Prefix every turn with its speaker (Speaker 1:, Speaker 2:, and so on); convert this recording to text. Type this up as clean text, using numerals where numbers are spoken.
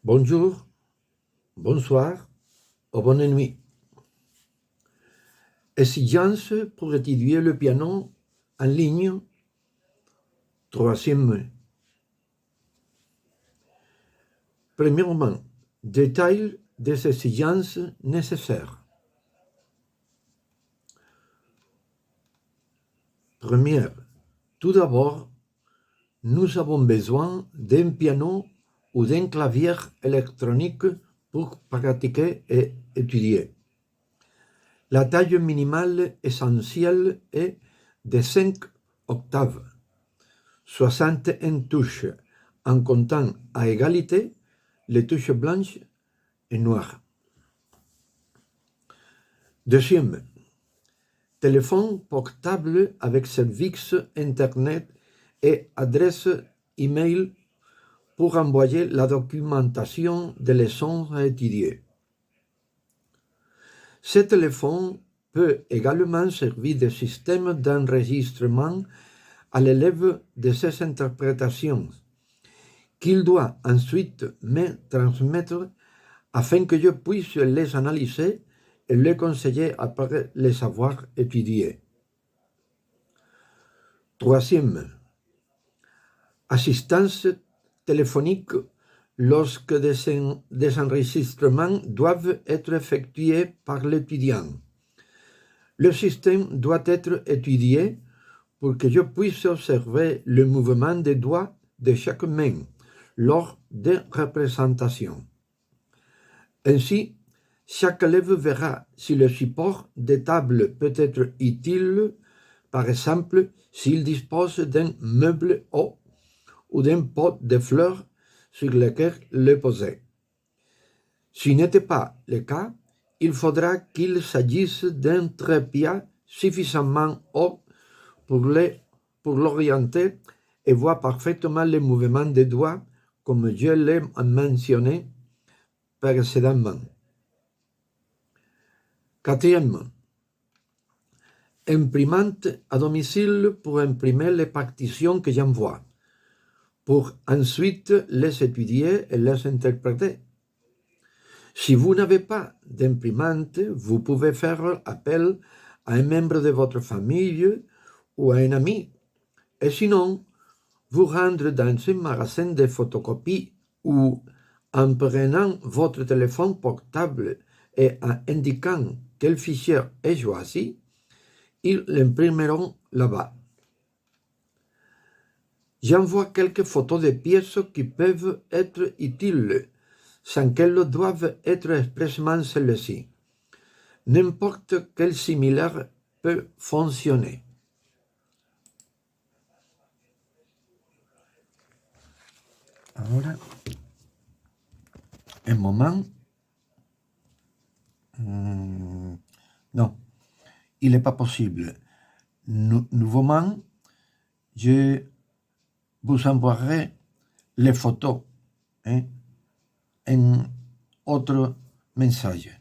Speaker 1: Bonjour, bonsoir ou bonne nuit. Exigence pour étudier le piano en ligne, troisième. Premièrement, détail des exigences nécessaires. Première, tout d'abord, nous avons besoin d'un piano ou d'un clavier électronique pour pratiquer et étudier. La taille minimale essentielle est de 5 octaves, 61 touches, en comptant à égalité les touches blanches et noires. Deuxième, téléphone portable avec service Internet et adresse email pour envoyer la documentation des leçons à étudier. Ce téléphone peut également servir de système d'enregistrement à l'élève de ses interprétations, qu'il doit ensuite me transmettre afin que je puisse les analyser et les conseiller après les avoir étudiés. Troisième, assistance téléphonique lorsque des enregistrements doivent être effectués par l'étudiant. Le système doit être étudié pour que je puisse observer le mouvement des doigts de chaque main lors des représentations. Ainsi, chaque élève verra si le support des tables peut être utile, par exemple s'il dispose d'un meuble haut ou d'un pot de fleurs sur lequel le poser. Si n'était pas le cas, il faudra qu'il s'agisse d'un trépied suffisamment haut pour l'orienter et voir parfaitement les mouvements des doigts comme je l'ai mentionné précédemment. Quatrièmement, imprimante à domicile pour imprimer les partitions que j'envoie, pour ensuite les étudier et les interpréter. Si vous n'avez pas d'imprimante, vous pouvez faire appel à un membre de votre famille ou à un ami, et sinon, vous rendre dans un magasin de photocopies ou en prenant votre téléphone portable et en indiquant quel fichier est choisi, ils l'imprimeront là-bas. J'envoie quelques photos de pièces qui peuvent être utiles, sans qu'elles doivent être expressément celles-ci. N'importe quel similaire peut fonctionner. Ahora, un moment. Non, il n'est pas possible. Nouveaument, je vous envoierai les photos, un autre message.